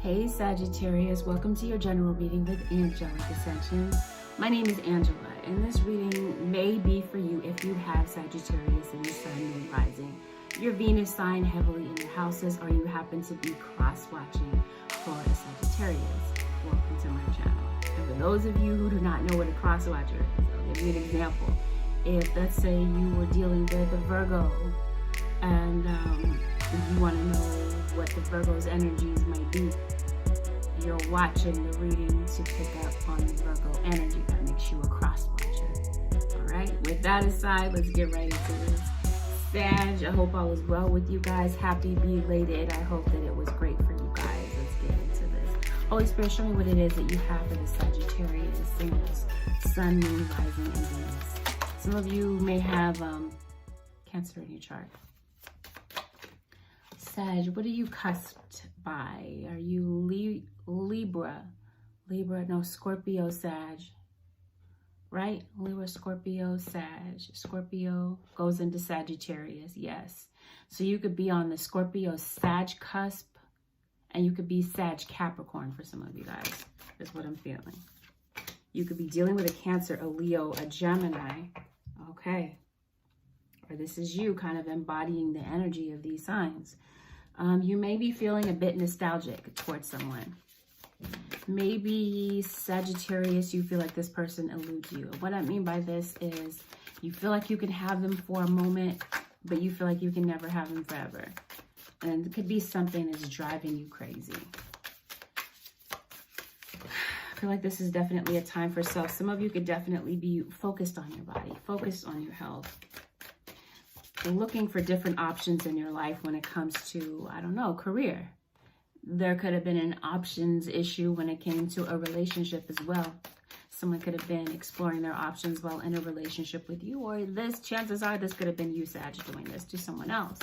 Hey Sagittarius, welcome to your general reading with Angelic Ascensions. My name is Angela, and this reading may be for you if you have Sagittarius in your sun, moon, rising, your Venus sign heavily in your houses, or you happen to be cross-watching for a Sagittarius. Welcome to my channel. And for those of you who do not know what a cross-watcher is, I'll give you an example. If, let's say, you were dealing with a Virgo, and you want to know what the Virgo's energies might be, you're watching the reading to pick up on the Virgo energy. That makes you a cross watcher. All right, with that aside, let's get right into this. Sag, I hope all is well with you guys. Happy belated. I hope that it was great for you guys. Let's get into this. Holy Spirit, show me what it is that you have for the Sagittarius, singles, sun, moon, rising, and Venus. Some of you may have Cancer in your chart. Sag, what are you cusped by? Are you Libra? No, Scorpio, Sag. Right? Libra, Scorpio, Sag. Scorpio goes into Sagittarius, yes. So you could be on the Scorpio, Sag cusp, and you could be Sag Capricorn for some of you guys. That's what I'm feeling. You could be dealing with a Cancer, a Leo, a Gemini. Okay. Or this is you kind of embodying the energy of these signs. You may be feeling a bit nostalgic towards someone. Maybe Sagittarius, you feel like this person eludes you. What I mean by this is you feel like you can have them for a moment, but you feel like you can never have them forever. And it could be something that's driving you crazy. I feel like this is definitely a time for self. Some of you could definitely be focused on your body, focused on your health. Looking for different options in your life when it comes to, I don't know, career. There could have been an options issue when it came to a relationship as well. Someone could have been exploring their options while in a relationship with you, or this, chances are this could have been you, Sag, doing this to someone else.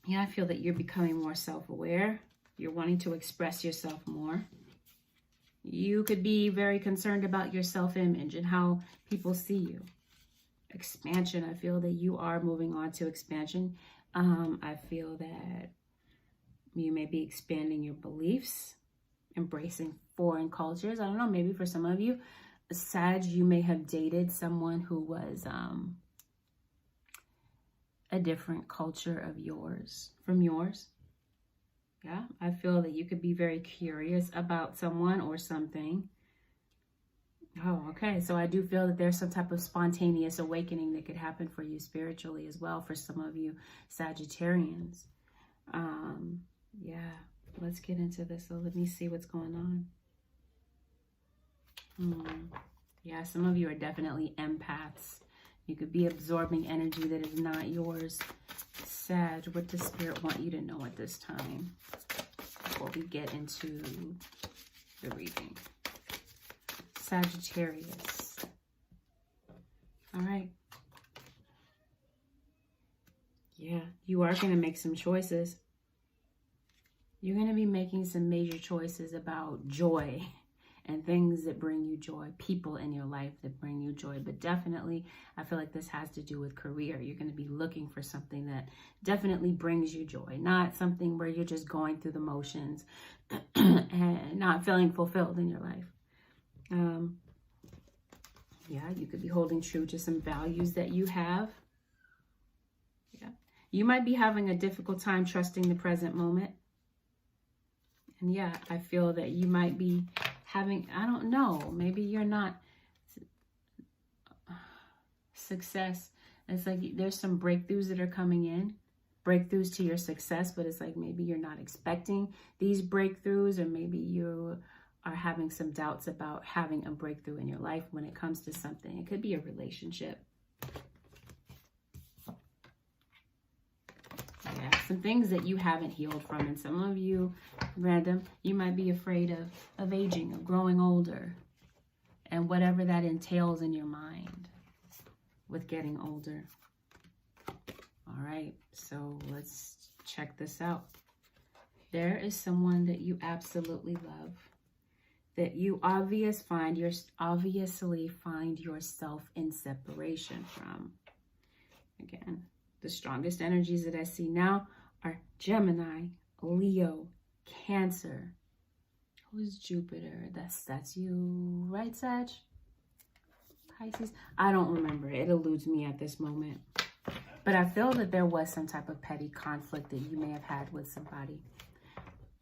Yeah, I feel that you're becoming more self-aware. You're wanting to express yourself more. You could be very concerned about your self-image and how people see you. Expansion, I feel that you are moving on to expansion. I feel that you may be expanding your beliefs, embracing foreign cultures. I don't know, maybe for some of you, Sag, you may have dated someone who was a different culture of yours, from yours. Yeah, I feel that you could be very curious about someone or something. Oh, okay. So I do feel that there's some type of spontaneous awakening that could happen for you spiritually as well for some of you Sagittarians. Yeah, let's get into this. So let me see what's going on. Yeah, some of you are definitely empaths. You could be absorbing energy that is not yours. Sag, what does Spirit want you to know at this time before we get into the reading? Sagittarius. All right. Yeah, you are going to make some choices. You're going to be making some major choices about joy and things that bring you joy, people in your life that bring you joy. But definitely, I feel like this has to do with career. You're going to be looking for something that definitely brings you joy, not something where you're just going through the motions and not feeling fulfilled in your life. Yeah, you could be holding true to some values that you have. Yeah, you might be having a difficult time trusting the present moment. And yeah, I feel that you might be having, I don't know, maybe you're not success. It's like there's some breakthroughs that are coming in, breakthroughs to your success, but it's like maybe you're not expecting these breakthroughs, or maybe you are having some doubts about having a breakthrough in your life when it comes to something. It could be a relationship. Yeah, some things that you haven't healed from. And some of you, random, you might be afraid of aging, of growing older, and whatever that entails in your mind with getting older. All right, so let's check this out. There is someone that you absolutely love, that you obviously find yourself in separation from. Again, the strongest energies that I see now are Gemini, Leo, Cancer. Who's Jupiter? That's you, right, Sag? Pisces? I don't remember. It eludes me at this moment. But I feel that there was some type of petty conflict that you may have had with somebody.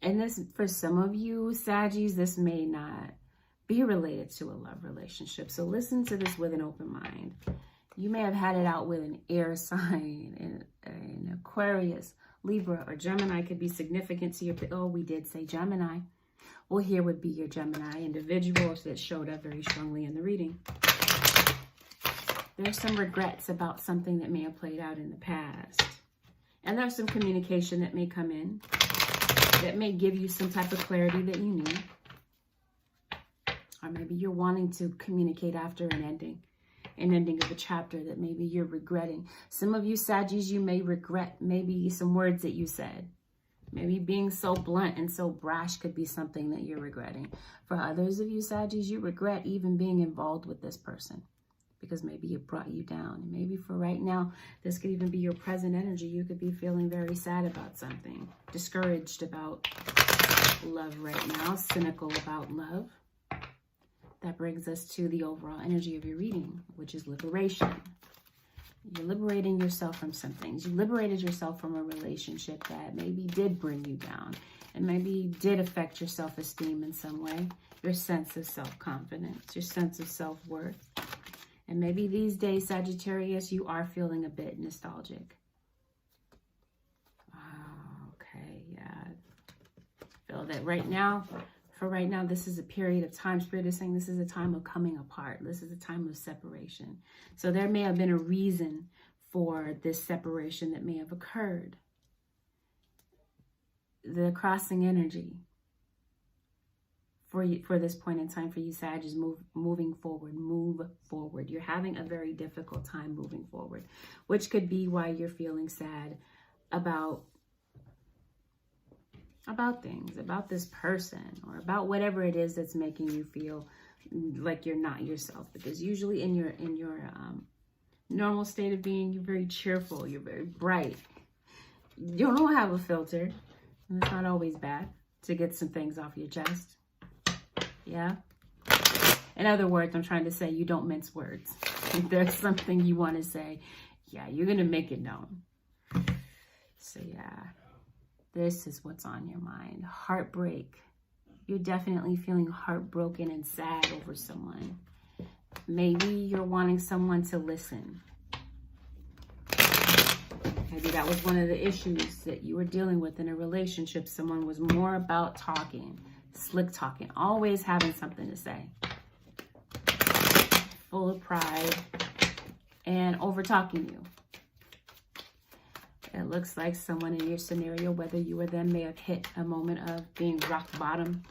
And this, for some of you, Saggies, this may not be related to a love relationship. So listen to this with an open mind. You may have had it out with an air sign, an Aquarius, Libra, or Gemini could be significant to your... Oh, we did say Gemini. Well, here would be your Gemini individual that showed up very strongly in the reading. There's some regrets about something that may have played out in the past. And there's some communication that may come in that may give you some type of clarity that you need. Or maybe you're wanting to communicate after an ending of a chapter that maybe you're regretting. Some of you Saggies, you may regret maybe some words that you said. Maybe being so blunt and so brash could be something that you're regretting. For others of you Saggies, you regret even being involved with this person because maybe it brought you down. And maybe for right now, this could even be your present energy. You could be feeling very sad about something, discouraged about love right now, cynical about love. That brings us to the overall energy of your reading, which is liberation. You're liberating yourself from some things. You liberated yourself from a relationship that maybe did bring you down and maybe did affect your self-esteem in some way, your sense of self-confidence, your sense of self-worth. And maybe these days, Sagittarius, you are feeling a bit nostalgic. Okay, yeah. I feel that right now, for right now, this is a period of time. Spirit is saying this is a time of coming apart. This is a time of separation. So there may have been a reason for this separation that may have occurred. The crossing energy for this point in time for you, Sag, is moving forward. Move forward. You're having a very difficult time moving forward, which could be why you're feeling sad about things, about this person, or about whatever it is that's making you feel like you're not yourself. Because usually in your normal state of being, you're very cheerful, you're very bright. You don't have a filter, and it's not always bad to get some things off your chest. Yeah. In other words, I'm trying to say you don't mince words. If there's something you want to say, yeah, you're gonna make it known. So yeah. This is what's on your mind. Heartbreak. You're definitely feeling heartbroken and sad over someone. Maybe you're wanting someone to listen. Maybe that was one of the issues that you were dealing with in a relationship. Someone was more about talking, slick talking, always having something to say. Full of pride and over talking you. It looks like someone in your scenario, whether you or them, may have hit a moment of being rock bottom.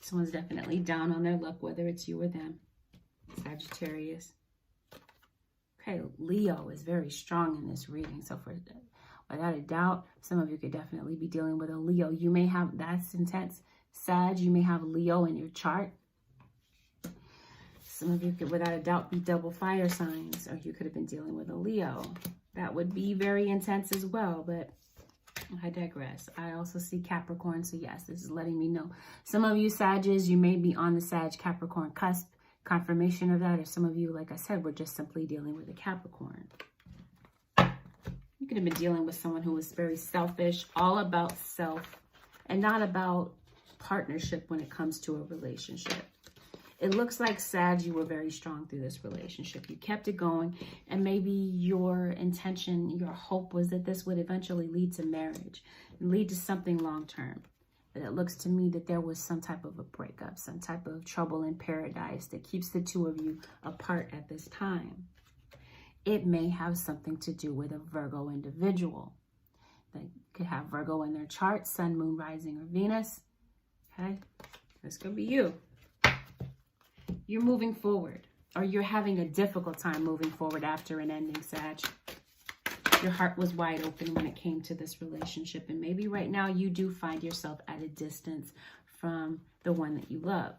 Someone's definitely down on their luck, whether it's you or them. Sagittarius. Okay, Leo is very strong in this reading. So without a doubt, some of you could definitely be dealing with a Leo. You may have, that's intense. Sag, you may have Leo in your chart. Some of you could, without a doubt, be double fire signs, or you could have been dealing with a Leo. That would be very intense as well, but I digress. I also see Capricorn, so yes, this is letting me know. Some of you Sages, you may be on the Sag-Capricorn cusp, confirmation of that, or some of you, like I said, were just simply dealing with a Capricorn. You could have been dealing with someone who was very selfish, all about self, and not about partnership when it comes to a relationship. It looks like, Sag, you were very strong through this relationship. You kept it going, and maybe your intention, your hope was that this would eventually lead to marriage, and lead to something long-term. But it looks to me that there was some type of a breakup, some type of trouble in paradise that keeps the two of you apart at this time. It may have something to do with a Virgo individual. They could have Virgo in their chart, Sun, Moon, Rising, or Venus. Okay, this could be you. You're moving forward, or you're having a difficult time moving forward after an ending, Sag. Your heart was wide open when it came to this relationship, and maybe right now you do find yourself at a distance from the one that you love.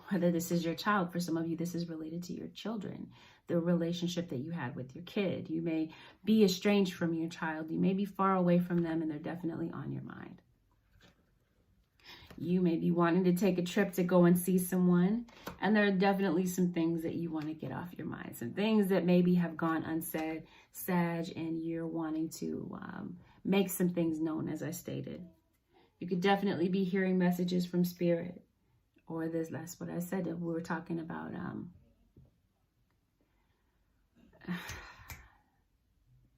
Whether this is your child, for some of you, this is related to your children, the relationship that you had with your kid. You may be estranged from your child. You may be far away from them, and they're definitely on your mind. You may be wanting to take a trip to go and see someone, and there are definitely some things that you want to get off your mind. Some things that maybe have gone unsaid, Sag, and you're wanting to make some things known, as I stated. You could definitely be hearing messages from Spirit. Or that's what I said, that we were talking about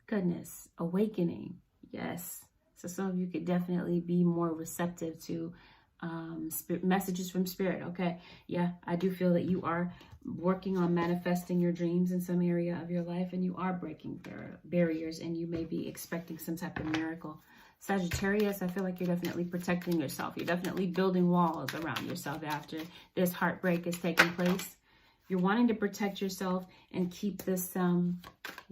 goodness, awakening. Yes. So some of you could definitely be more receptive to messages from Spirit. Okay. Yeah, I do feel that you are working on manifesting your dreams in some area of your life, and you are breaking barriers, and you may be expecting some type of miracle. Sagittarius, I feel like you're definitely protecting yourself. You're definitely building walls around yourself after this heartbreak is taking place. You're wanting to protect yourself and keep this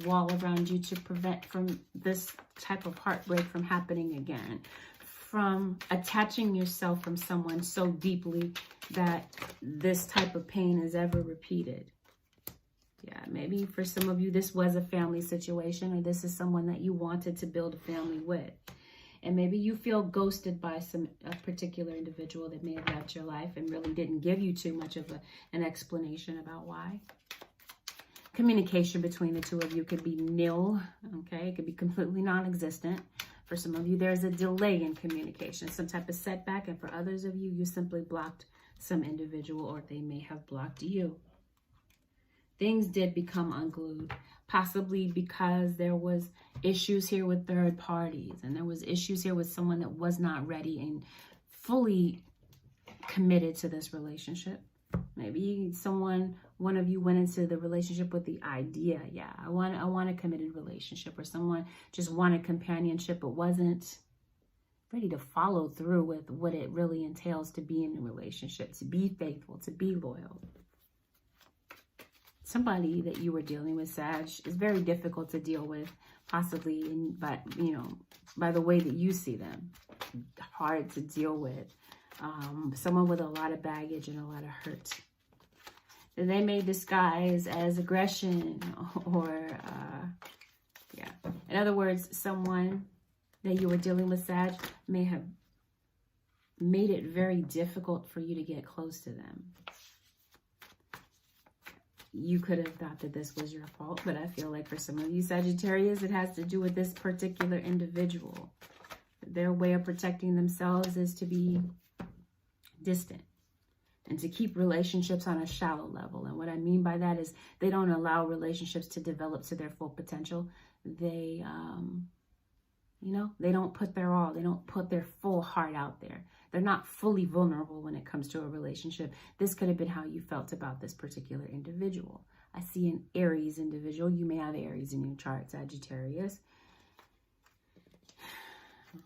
wall around you to prevent from this type of heartbreak from happening again. From attaching yourself from someone so deeply that this type of pain is ever repeated. Yeah, maybe for some of you, this was a family situation, or this is someone that you wanted to build a family with. And maybe you feel ghosted by a particular individual that may have left your life and really didn't give you too much of an explanation about why. Communication between the two of you could be nil, okay? It could be completely non-existent. For some of you, there's a delay in communication, some type of setback. And for others of you, you simply blocked some individual, or they may have blocked you. Things did become unglued, possibly because there was issues here with third parties, and there was issues here with someone that was not ready and fully committed to this relationship. Maybe one of you went into the relationship with the idea, yeah, I want a committed relationship, or someone just wanted companionship but wasn't ready to follow through with what it really entails to be in a relationship, to be faithful, to be loyal. Somebody that you were dealing with, Sag, is very difficult to deal with, possibly by the way that you see them. Hard to deal with. Someone with a lot of baggage and a lot of hurt. That they may disguise as aggression, or in other words, someone that you were dealing with, Sag, may have made it very difficult for you to get close to them. You could have thought that this was your fault, but I feel like for some of you Sagittarius, it has to do with this particular individual. Their way of protecting themselves is to be distant and to keep relationships on a shallow level. And what I mean by that is they don't allow relationships to develop to their full potential. They, they don't put their all. They don't put their full heart out there. They're not fully vulnerable when it comes to a relationship. This could have been how you felt about this particular individual. I see an Aries individual. You may have Aries in your chart, Sagittarius.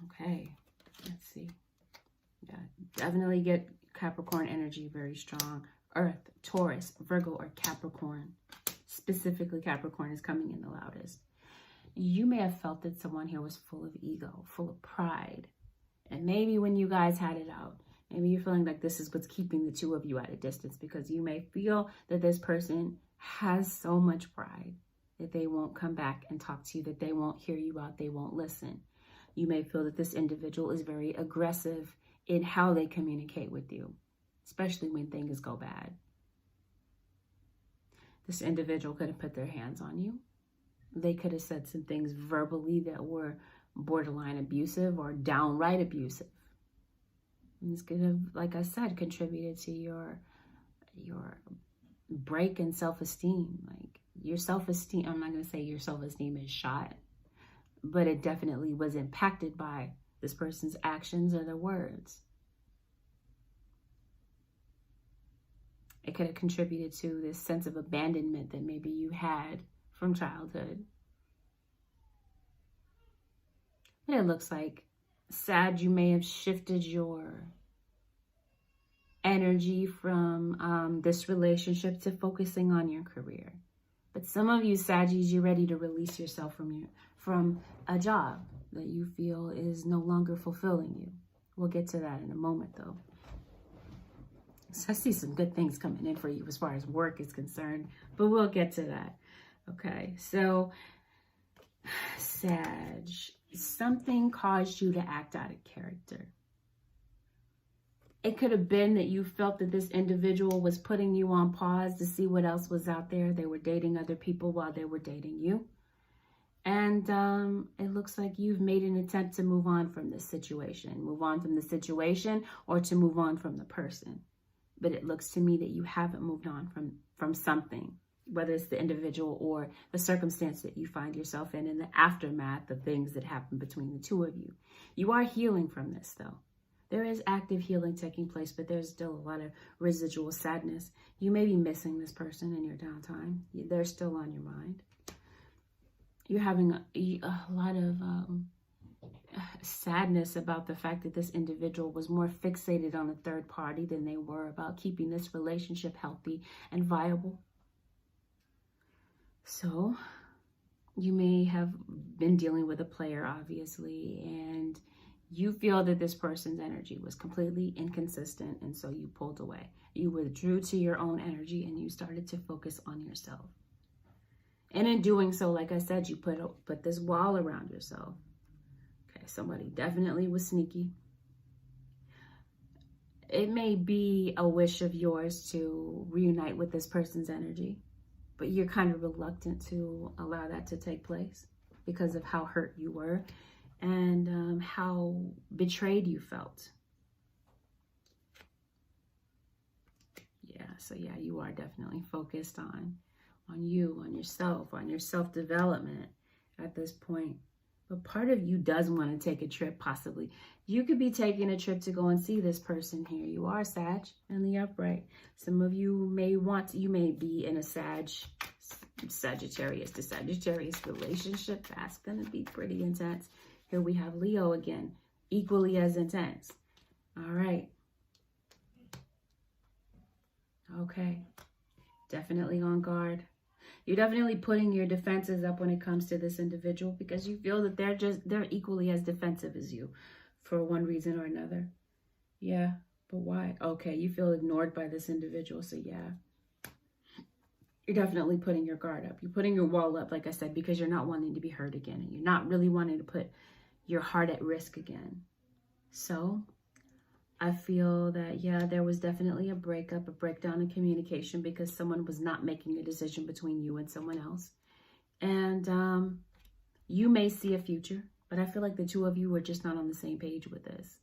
Okay, let's see. Yeah, definitely get Capricorn energy very strong. Earth, Taurus, Virgo, or Capricorn. Specifically, Capricorn is coming in the loudest. You may have felt that someone here was full of ego, full of pride. And maybe when you guys had it out, maybe you're feeling like this is what's keeping the two of you at a distance, because you may feel that this person has so much pride that they won't come back and talk to you, that they won't hear you out, they won't listen. You may feel that this individual is very aggressive in how they communicate with you, especially when things go bad. This individual could have put their hands on you. They could have said some things verbally that were borderline abusive or downright abusive. And this could have, like I said, contributed to your break in self-esteem. Like your self-esteem, I'm not going to say your self-esteem is shot, but it definitely was impacted by this person's actions or their words. It could have contributed to this sense of abandonment that maybe you had from childhood. And it looks like, Sag, you may have shifted your energy from this relationship to focusing on your career. But some of you Saggies, you're ready to release yourself from a job that you feel is no longer fulfilling you. We'll get to that in a moment, though. So I see some good things coming in for you as far as work is concerned, but we'll get to that. Okay, so Sag, something caused you to act out of character. It could have been that you felt that this individual was putting you on pause to see what else was out there. They were dating other people while they were dating you. And it looks like you've made an attempt to move on from this situation. Move on from the situation or to move on from the person. But it looks to me that you haven't moved on from something, whether it's the individual or the circumstance that you find yourself in the aftermath of things that happen between the two of you. You are healing from this, though. There is active healing taking place, but there's still a lot of residual sadness. You may be missing this person in your downtime. They're still on your mind. You're having a lot of sadness about the fact that this individual was more fixated on a third party than they were about keeping this relationship healthy and viable. So you may have been dealing with a player, obviously, and you feel that this person's energy was completely inconsistent, and so you pulled away. You withdrew to your own energy, and you started to focus on yourself. And in doing so, like I said, you put this wall around yourself. Okay, somebody definitely was sneaky. It may be a wish of yours to reunite with this person's energy, but you're kind of reluctant to allow that to take place because of how hurt you were and how betrayed you felt. Yeah, you are definitely focused on you, on yourself, on your self-development at this point. But part of you does want to take a trip, possibly. You could be taking a trip to go and see this person here. You are Sag in the upright. Some of you may be in a Sagittarius to Sagittarius relationship. That's going to be pretty intense. Here we have Leo again, equally as intense. All right. Okay. Definitely on guard. You're definitely putting your defenses up when it comes to this individual because you feel that they're equally as defensive as you for one reason or another. Yeah, but why? Okay, you feel ignored by this individual, so yeah. You're definitely putting your guard up. You're putting your wall up, like I said, because you're not wanting to be hurt again. And you're not really wanting to put your heart at risk again. So I feel that, yeah, there was definitely a breakup, a breakdown in communication because someone was not making a decision between you and someone else. And you may see a future, but I feel like the two of you are just not on the same page with this.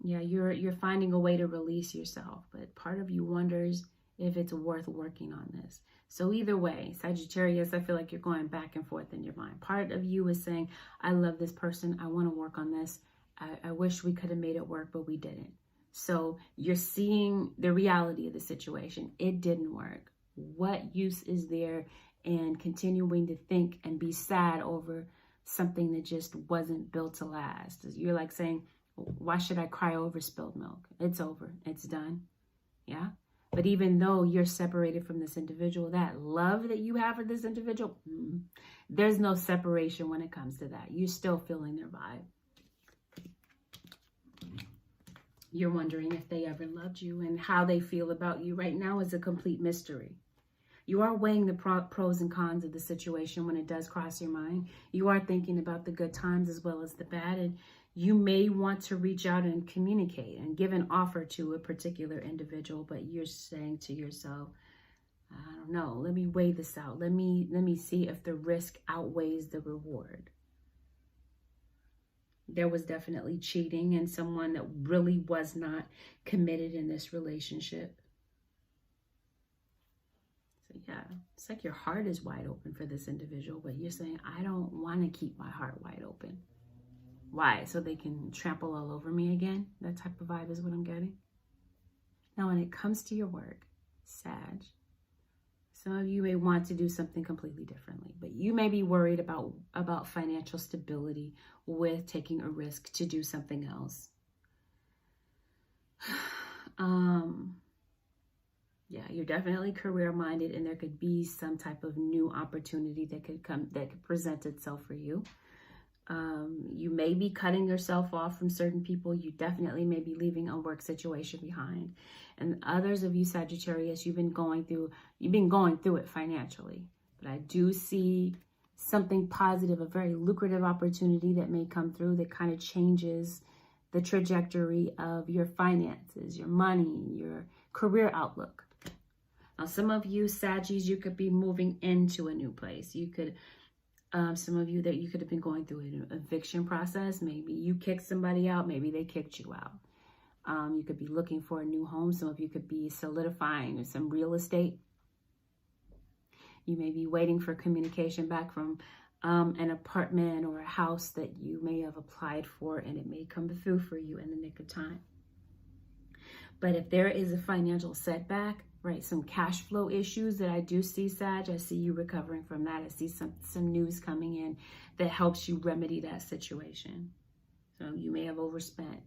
Yeah, you're finding a way to release yourself, but part of you wonders if it's worth working on this. So either way, Sagittarius, I feel like you're going back and forth in your mind. Part of you is saying, I love this person. I want to work on this. I wish we could have made it work, but we didn't. So you're seeing the reality of the situation. It didn't work. What use is there in continuing to think and be sad over something that just wasn't built to last? You're like saying, why should I cry over spilled milk? It's over. It's done. Yeah. But even though you're separated from this individual, that love that you have for this individual, there's no separation when it comes to that. You're still feeling their vibe. You're wondering if they ever loved you, and how they feel about you right now is a complete mystery. You are weighing the pros and cons of the situation when it does cross your mind. You are thinking about the good times as well as the bad, and you may want to reach out and communicate and give an offer to a particular individual, but you're saying to yourself, I don't know, let me weigh this out. Let me see if the risk outweighs the reward. There was definitely cheating and someone that really was not committed in this relationship. So yeah, it's like your heart is wide open for this individual, but you're saying, I don't want to keep my heart wide open. Why? So they can trample all over me again? That type of vibe is what I'm getting. Now, when it comes to your work, Sag, some of you may want to do something completely differently, but you may be worried about financial stability with taking a risk to do something else. Yeah, you're definitely career-minded, and there could be some type of new opportunity that could present itself for you. You may be cutting yourself off from certain people. You definitely may be leaving a work situation behind. And others of you, Sagittarius, you've been going through it financially. But I do see something positive, a very lucrative opportunity that may come through that kind of changes the trajectory of your finances, your money, your career outlook. Now, some of you, Saggies, you could be moving into a new place. You could, some of you that you could have been going through an eviction process. Maybe you kicked somebody out. Maybe they kicked you out. You could be looking for a new home. Some of you could be solidifying some real estate. You may be waiting for communication back from an apartment or a house that you may have applied for, and it may come through for you in the nick of time. But if there is a financial setback, right, some cash flow issues that I do see, Sag, I see you recovering from that. I see some news coming in that helps you remedy that situation. So you may have overspent,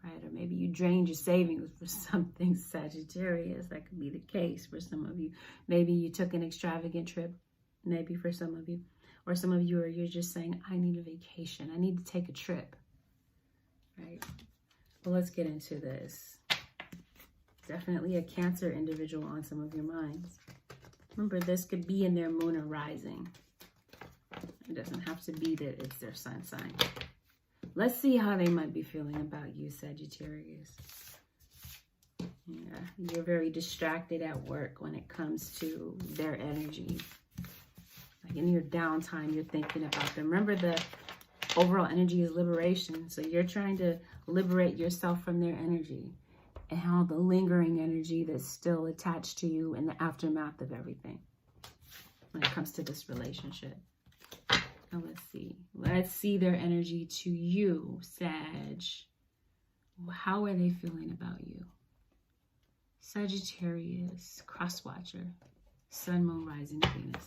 right? Or maybe you drained your savings for something, Sagittarius. That could be the case for some of you. Maybe you took an extravagant trip, maybe for some of you. Or some of you are, you're just saying, I need a vacation. I need to take a trip, right? Well, let's get into this. Definitely a Cancer individual on some of your minds. Remember, this could be in their moon or rising. It doesn't have to be that it's their sun sign. Let's see how they might be feeling about you, Sagittarius. Yeah, you're very distracted at work when it comes to their energy. Like in your downtime, you're thinking about them. Remember, the overall energy is liberation. So you're trying to liberate yourself from their energy and how the lingering energy that's still attached to you in the aftermath of everything when it comes to this relationship. Now let's see. Let's see their energy to you, Sag. How are they feeling about you? Sagittarius, cross-watcher, sun, moon, rising, Venus.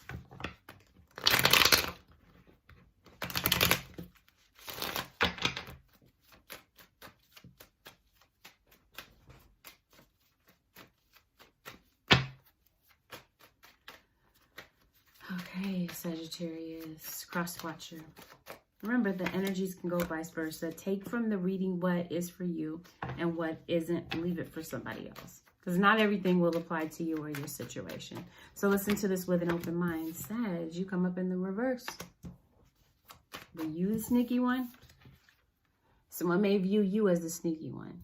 Okay, Sagittarius, cross-watcher. Remember, the energies can go vice versa. Take from the reading what is for you and what isn't. Leave it for somebody else. Because not everything will apply to you or your situation. So listen to this with an open mind. Sag, you come up in the reverse. Were you the sneaky one? Someone may view you as the sneaky one.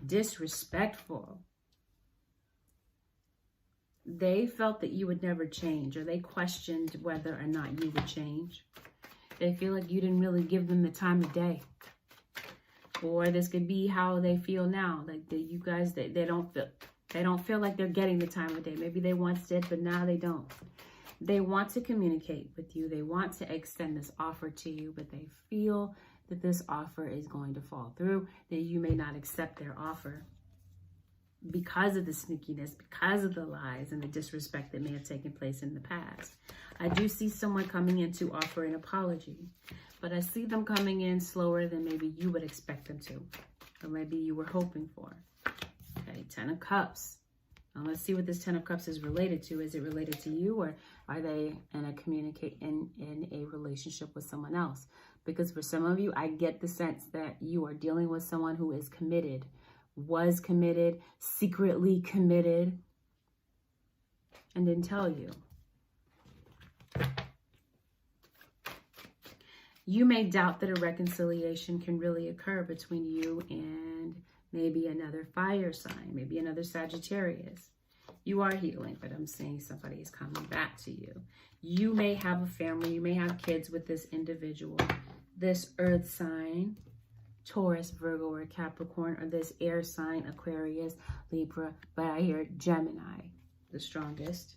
Disrespectful. They felt that you would never change, or they questioned whether or not you would change. They feel like you didn't really give them the time of day. Or this could be how they feel now. Like you guys, they don't feel like they're getting the time of day. Maybe they once did, but now they don't. They want to communicate with you. They want to extend this offer to you, but they feel that this offer is going to fall through, that you may not accept their offer because of the sneakiness, because of the lies and the disrespect that may have taken place in the past. I do see someone coming in to offer an apology, but I see them coming in slower than maybe you would expect them to, or maybe you were hoping for. Okay, 10 of Cups. Now let's see what this 10 of Cups is related to. Is it related to you, or are they in a relationship with someone else? Because for some of you, I get the sense that you are dealing with someone who is committed, was committed, secretly committed, and didn't tell you. You may doubt that a reconciliation can really occur between you and maybe another fire sign, maybe another Sagittarius. You are healing, but I'm saying somebody is coming back to you. You may have a family, you may have kids with this individual, this earth sign, Taurus, Virgo, or Capricorn, or this air sign, Aquarius, Libra, but I hear Gemini, the strongest.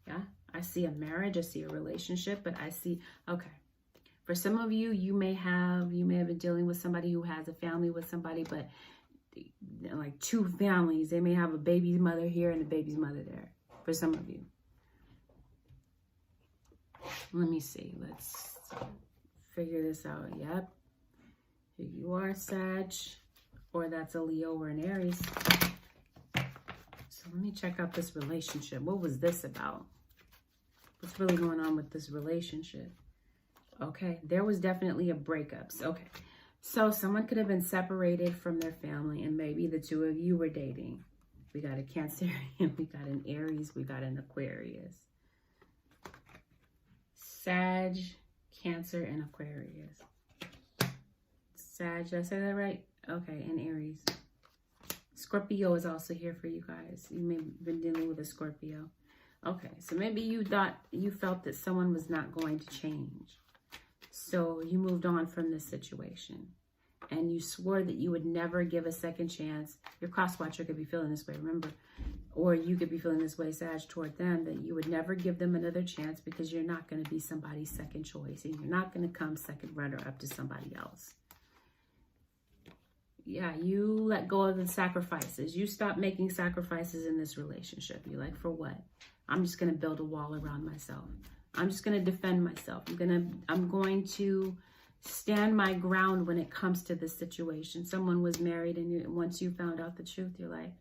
Yeah, I see a marriage, I see a relationship, but I see, okay. For some of you, you may have been dealing with somebody who has a family with somebody, but like two families. They may have a baby's mother here and a baby's mother there. For some of you. Let me see. Let's figure this out. Yep. Here you are, Sag. Or that's a Leo or an Aries. So let me check out this relationship. What was this about? What's really going on with this relationship? Okay, there was definitely a breakup. Okay, so someone could have been separated from their family, and maybe the two of you were dating. We got a Cancerian, we got an Aries, we got an Aquarius. Sag, Cancer, and Aquarius. Sag, did I say that right? Okay, and Aries. Scorpio is also here for you guys. You may have been dealing with a Scorpio. Okay, so maybe you felt that someone was not going to change. So you moved on from this situation. And you swore that you would never give a second chance. Your cross watcher could be feeling this way, remember? Or you could be feeling this way, Sag, toward them, that you would never give them another chance because you're not going to be somebody's second choice. And you're not going to come second runner up to somebody else. Yeah, you let go of the sacrifices. You stop making sacrifices in this relationship. You're like, for what? I'm just going to build a wall around myself. I'm just going to defend myself. I'm going to stand my ground when it comes to this situation. Someone was married, and once you found out the truth, you're like,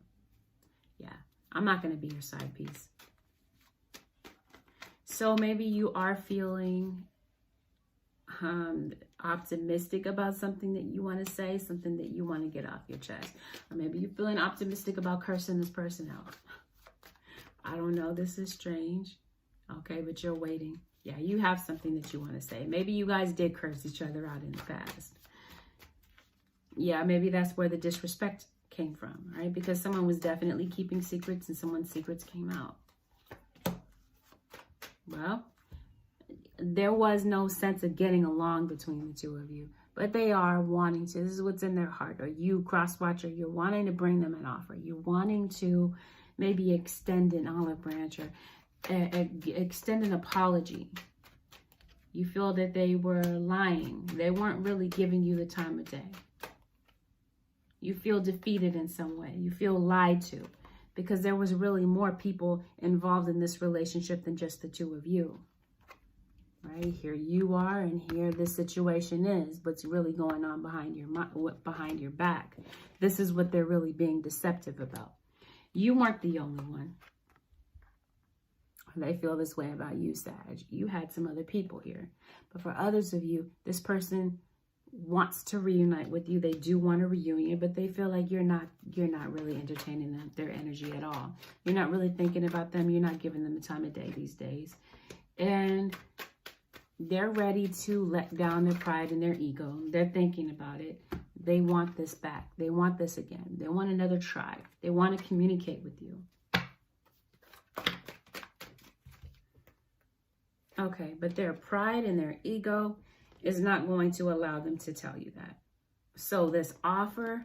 yeah, I'm not going to be your side piece. So maybe you are feeling optimistic about something that you want to say, something that you want to get off your chest. Or maybe you're feeling optimistic about cursing this person out. I don't know. This is strange. Okay, but you're waiting. Yeah, you have something that you want to say. Maybe you guys did curse each other out in the past. Yeah, maybe that's where the disrespect came from, right? Because someone was definitely keeping secrets and someone's secrets came out. Well, there was no sense of getting along between the two of you, but they are wanting to. This is what's in their heart. Or you, cross-watcher, you're wanting to bring them an offer. You're wanting to maybe extend an olive branch or extend an apology. You feel that they were lying. They weren't really giving you the time of day. You feel defeated in some way. You feel lied to because there was really more people involved in this relationship than just the two of you. Right? Here you are, and here this situation is, what's really going on behind your back. This is what they're really being deceptive about. You weren't the only one. They feel this way about you, Sag. You had some other people here. But for others of you, this person wants to reunite with you. They do want a reunion, but they feel like you're not really entertaining their energy at all. You're not really thinking about them. You're not giving them the time of day these days. And they're ready to let down their pride and their ego. They're thinking about it. They want this back. They want this again. They want another try. They want to communicate with you. Okay, but their pride and their ego is not going to allow them to tell you that. So this offer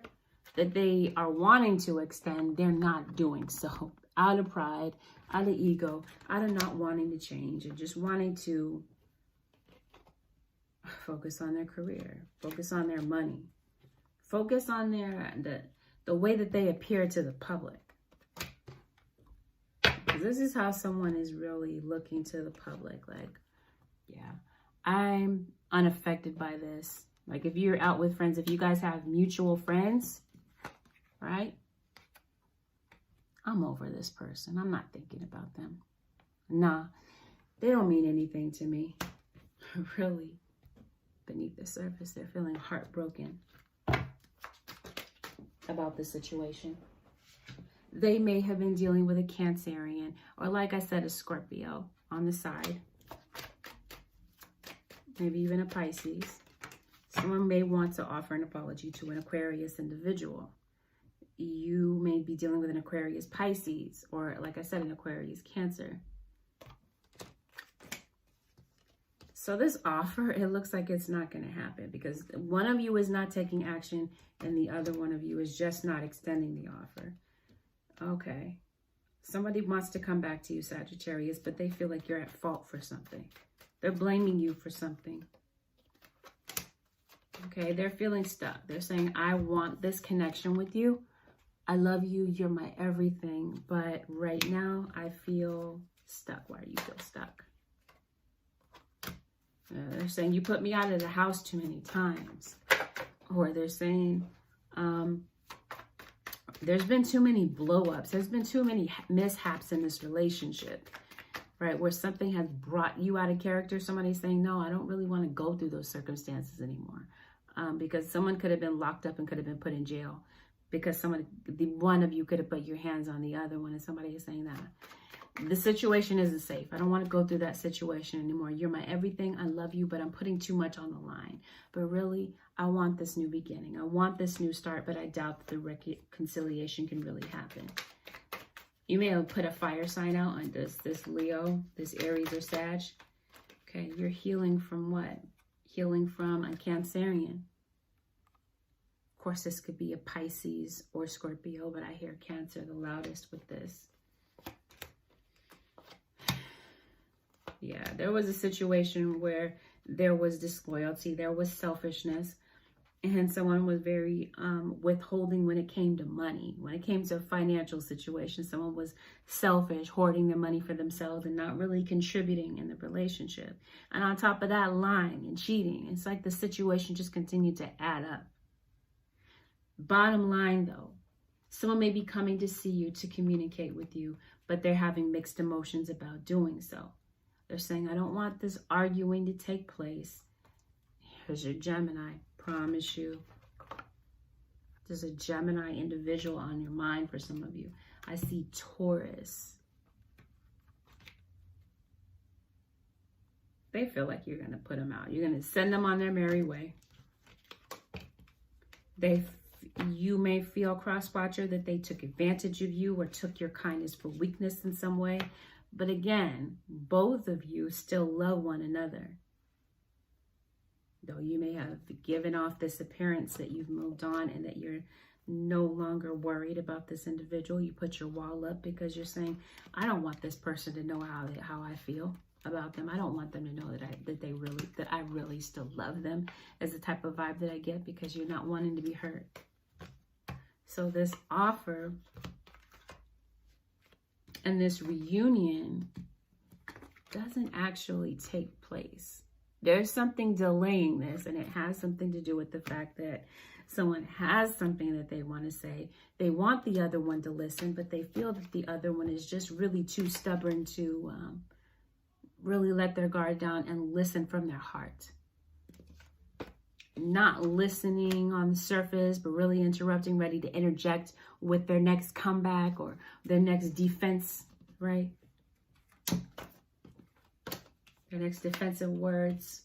that they are wanting to extend, they're not doing so. Out of pride, out of ego, out of not wanting to change and just wanting to focus on their career, focus on their money, focus on the way that they appear to the public. This is how someone is really looking to the public. Like, yeah, I'm unaffected by this. Like if you're out with friends, if you guys have mutual friends, right? I'm over this person. I'm not thinking about them. Nah, they don't mean anything to me. Really, beneath the surface, they're feeling heartbroken about the situation. They may have been dealing with a Cancerian, or like I said, a Scorpio on the side. Maybe even a Pisces. Someone may want to offer an apology to an Aquarius individual. You may be dealing with an Aquarius Pisces, or like I said, an Aquarius Cancer. So this offer, it looks like it's not going to happen because one of you is not taking action and the other one of you is just not extending the offer. Okay. Somebody wants to come back to you, Sagittarius, but they feel like you're at fault for something. They're blaming you for something. Okay, they're feeling stuck. They're saying, I want this connection with you. I love you. You're my everything. But right now, I feel stuck. Why do you feel stuck? They're saying, you put me out of the house too many times. Or they're saying, there's been too many blow-ups. There's been too many mishaps in this relationship. right? Where something has brought you out of character. Somebody's saying, no, I don't really want to go through those circumstances anymore. Because someone could have been locked up and could have been put in jail because one of you could have put your hands on the other one, and somebody is saying that the situation isn't safe. I don't want to go through that situation anymore. You're my everything. I love you, but I'm putting too much on the line. But really, I want this new beginning. I want this new start, but I doubt that the reconciliation can really happen. You may have put a fire sign out on this Leo, this Aries or Sag. Okay, you're healing from what? Healing from a Cancerian. Of course, this could be a Pisces or Scorpio, but I hear Cancer the loudest with this. Yeah, there was a situation where there was disloyalty, there was selfishness, and someone was very withholding when it came to money. When it came to a financial situation, someone was selfish, hoarding their money for themselves and not really contributing in the relationship. And on top of that, lying and cheating. It's like the situation just continued to add up. Bottom line, though, someone may be coming to see you to communicate with you, but they're having mixed emotions about doing so. They're saying, I don't want this arguing to take place. Here's your Gemini. Promise you. There's a Gemini individual on your mind for some of you. I see Taurus. They feel like you're going to put them out. You're going to send them on their merry way. You may feel cross-watcher that they took advantage of you or took your kindness for weakness in some way. But again, both of you still love one another. Though you may have given off this appearance that you've moved on and that you're no longer worried about this individual. You put your wall up because you're saying, I don't want this person to know how I feel about them. I don't want them to know that I really still love them, as the type of vibe that I get, because you're not wanting to be hurt. So this offer and this reunion doesn't actually take place. There's something delaying this, and it has something to do with the fact that someone has something that they want to say. They want the other one to listen, but they feel that the other one is just really too stubborn to really let their guard down and listen from their heart. Not listening on the surface, but really interrupting, ready to interject with their next comeback or their next defense, right? Their next defensive words.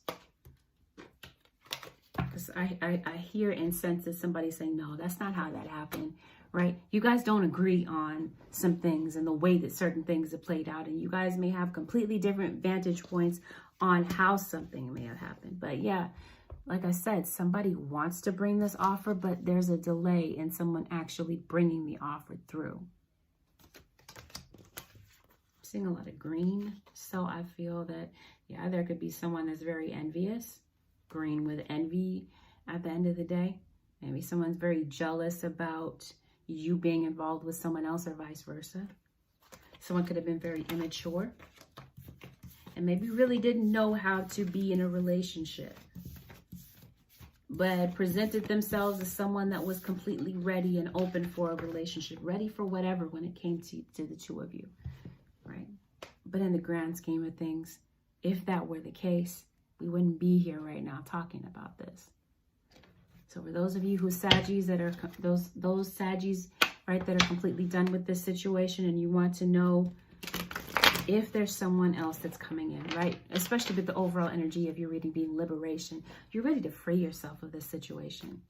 Because I hear and sense that somebody saying, no, that's not how that happened, right? You guys don't agree on some things and the way that certain things have played out. And you guys may have completely different vantage points on how something may have happened. But yeah, like I said, somebody wants to bring this offer, but there's a delay in someone actually bringing the offer through. I'm seeing a lot of green. So I feel that, yeah, there could be someone that's very envious. Green with envy at the end of the day. Maybe someone's very jealous about you being involved with someone else or vice versa. Someone could have been very immature and maybe really didn't know how to be in a relationship, but presented themselves as someone that was completely ready and open for a relationship, ready for whatever when it came to the two of you, right? But in the grand scheme of things, if that were the case, we wouldn't be here right now talking about this. So for those of you who Saggies that are those Saggies, right, that are completely done with this situation, and you want to know if there's someone else that's coming in, right? Especially with the overall energy of your reading being liberation. You're ready to free yourself of this situation.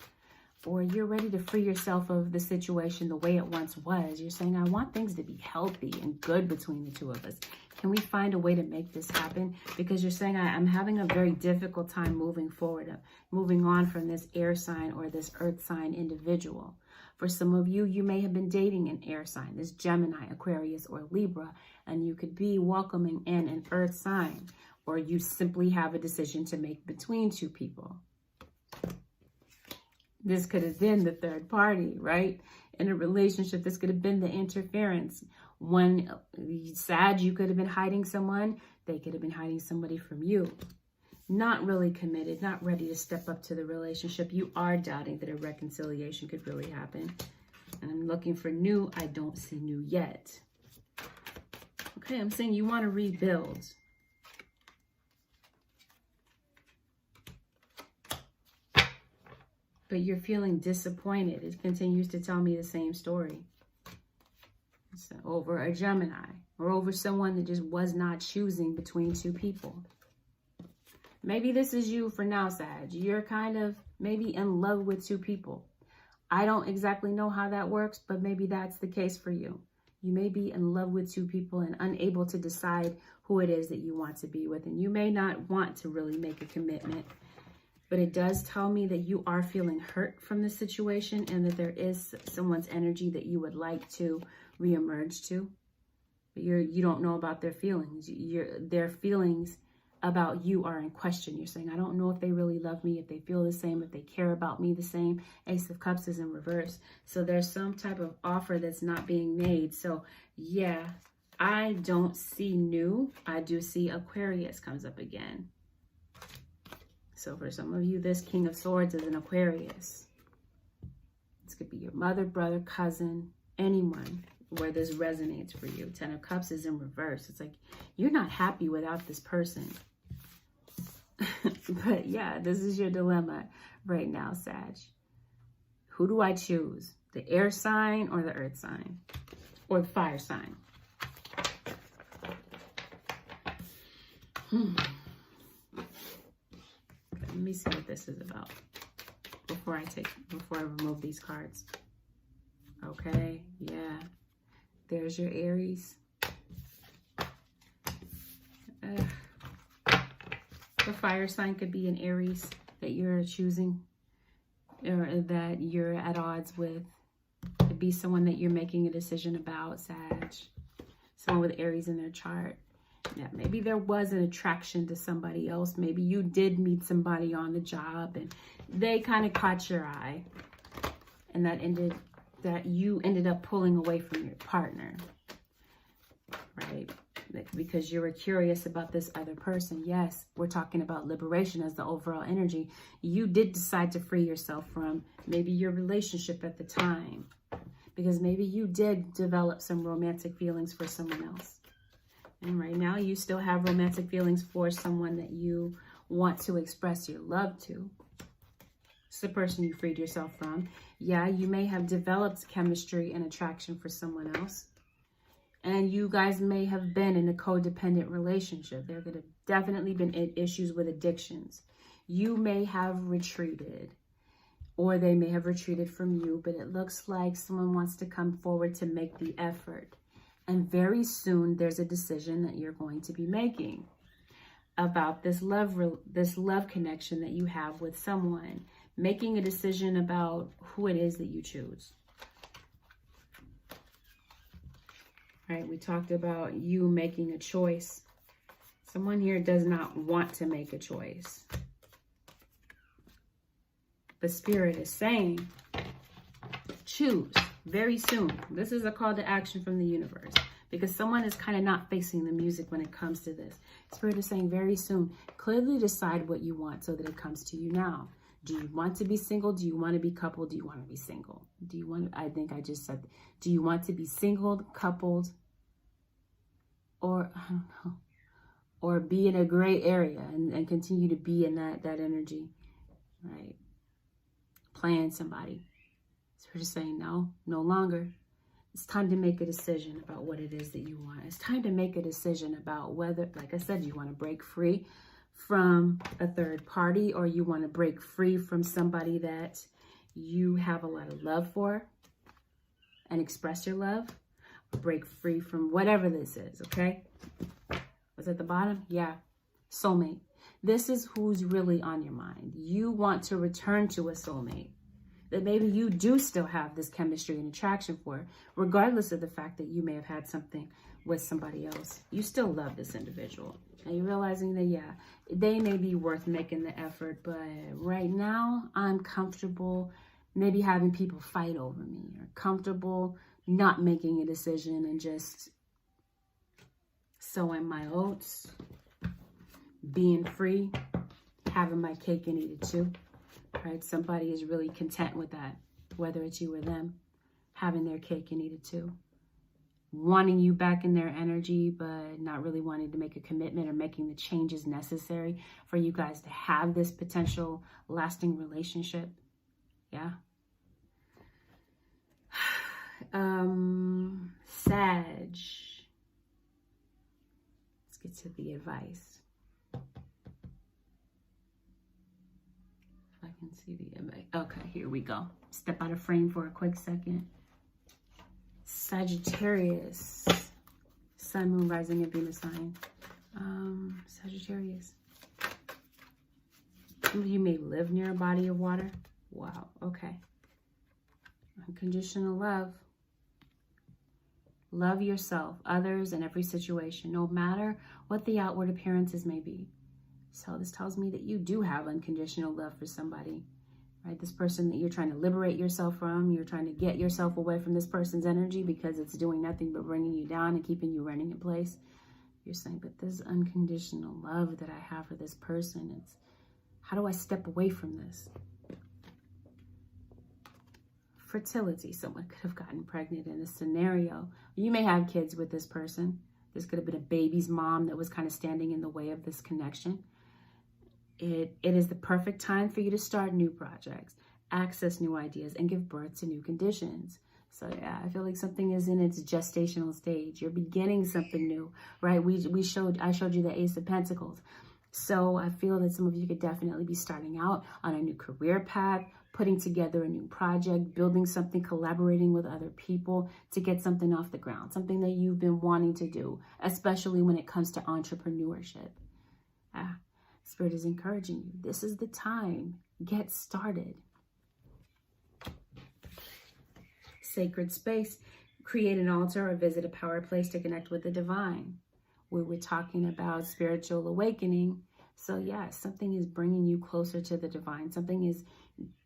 Or you're ready to free yourself of the situation the way it once was. You're saying, I want things to be healthy and good between the two of us. Can we find a way to make this happen? Because you're saying, I'm having a very difficult time moving forward, moving on from this air sign or this earth sign individual. For some of you, you may have been dating an air sign, this Gemini, Aquarius, or Libra, and you could be welcoming in an earth sign, or you simply have a decision to make between two people. This could have been the third party, right? In a relationship, this could have been the interference. One Sag, you could have been hiding someone. They could have been hiding somebody from you. Not really committed, not ready to step up to the relationship. You are doubting that a reconciliation could really happen. And I'm looking for new. I don't see new yet. Okay, I'm saying you want to rebuild. But you're feeling disappointed. It continues to tell me the same story. It's over a Gemini or over someone that just was not choosing between two people. Maybe this is you for now, Sag. You're kind of maybe in love with two people. I don't exactly know how that works, but maybe that's the case for you. You may be in love with two people and unable to decide who it is that you want to be with. And you may not want to really make a commitment. But it does tell me that you are feeling hurt from the situation and that there is someone's energy that you would like to reemerge to. But you don't know about their feelings. Their feelings about you are in question. You're saying, I don't know if they really love me, if they feel the same, if they care about me the same. Ace of Cups is in reverse. So there's some type of offer that's not being made. So yeah, I don't see new. I do see Aquarius comes up again. So for some of you, this King of Swords is an Aquarius. This could be your mother, brother, cousin, anyone where this resonates for you. 10 of Cups is in reverse. It's like you're not happy without this person. But yeah, this is your dilemma right now, Sag. Who do I choose? The air sign or the earth sign? Or the fire sign? Let me see what this is about before I remove these cards. Okay, yeah. There's your Aries. The fire sign could be an Aries that you're choosing or that you're at odds with. It could be someone that you're making a decision about, Sag. Someone with Aries in their chart. Yeah, maybe there was an attraction to somebody else. Maybe you did meet somebody on the job and they kind of caught your eye. And that you ended up pulling away from your partner. Right? Because you were curious about this other person. Yes, we're talking about liberation as the overall energy. You did decide to free yourself from maybe your relationship at the time. Because maybe you did develop some romantic feelings for someone else. And right now you still have romantic feelings for someone that you want to express your love to. It's the person you freed yourself from. Yeah, you may have developed chemistry and attraction for someone else. And you guys may have been in a codependent relationship. There could have definitely been issues with addictions. You may have retreated, or they may have retreated from you, but it looks like someone wants to come forward to make the effort. And very soon there's a decision that you're going to be making about this love connection that you have with someone. Making a decision about who it is that you choose. Right, we talked about you making a choice. Someone here does not want to make a choice. The Spirit is saying, choose very soon. This is a call to action from the universe because someone is kind of not facing the music when it comes to this. Spirit is saying very soon, clearly decide what you want so that it comes to you now. Do you want to be single? Do you want to be coupled? Do you want to be single? Do you want, I think I just said, do you want to be single, coupled, or, I don't know, or be in a gray area and continue to be in that energy, right? Playing somebody. So we're just saying, no longer. It's time to make a decision about what it is that you want. It's time to make a decision about whether, like I said, you want to break free from a third party, or you want to break free from somebody that you have a lot of love for and express your love. Break free from whatever this is, okay? Was at the bottom? Yeah. Soulmate. This is who's really on your mind. You want to return to a soulmate that maybe you do still have this chemistry and attraction for, regardless of the fact that you may have had something with somebody else. You still love this individual. And you're realizing that, yeah, they may be worth making the effort, but right now I'm comfortable maybe having people fight over me, or comfortable not making a decision and just sowing my oats, being free, having my cake and eat it too, right? Somebody is really content with that, whether it's you or them, having their cake and eat it too. wanting you back in their energy, but not really wanting to make a commitment or making the changes necessary for you guys to have this potential lasting relationship. Yeah. Sag. Let's get to the advice. If I can see the advice. Okay, here we go. Step out of frame for a quick second. Sagittarius. Sun, Moon, Rising, and Venus sign. Sagittarius. Some of you may live near a body of water. Wow, okay. Unconditional love. Love yourself, others, and every situation, no matter what the outward appearances may be. So this tells me that you do have unconditional love for somebody, right? This person that you're trying to liberate yourself from, you're trying to get yourself away from this person's energy because it's doing nothing but bringing you down and keeping you running in place. You're saying, but this unconditional love that I have for this person, it's, how do I step away from this? Fertility. Someone could have gotten pregnant in a scenario. You may have kids with this person. This could have been a baby's mom that was kind of standing in the way of this connection. It is the perfect time for you to start new projects, access new ideas, and give birth to new conditions. So yeah, I feel like something is in its gestational stage. You're beginning something new, right? I showed you the Ace of Pentacles. So I feel that some of you could definitely be starting out on a new career path, putting together a new project, building something, collaborating with other people to get something off the ground, something that you've been wanting to do, especially when it comes to entrepreneurship. Spirit is encouraging you. This is the time. Get started. Sacred space. Create an altar or visit a power place to connect with the divine. We were talking about spiritual awakening. So yeah, something is bringing you closer to the divine. Something is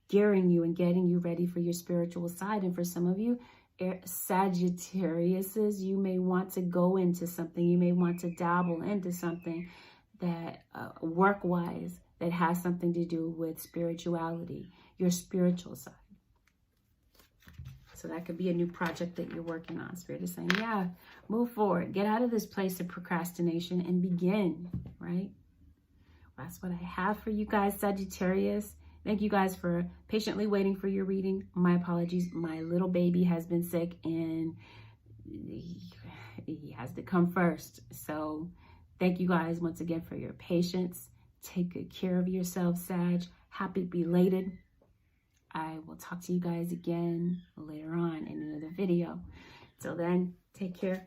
gearing you and getting you ready for your spiritual side. And for some of you, Sagittariuses, you may want to go into something. You may want to dabble into something that work-wise, that has something to do with spirituality, your spiritual side. So that could be a new project that you're working on. Spirit is saying, yeah, move forward. Get out of this place of procrastination and begin, right? Well, that's what I have for you guys, Sagittarius. Thank you guys for patiently waiting for your reading. My apologies. My little baby has been sick and he has to come first. So thank you guys once again for your patience. Take good care of yourself, Sag. Happy belated. I will talk to you guys again later on in another video. Till then, take care.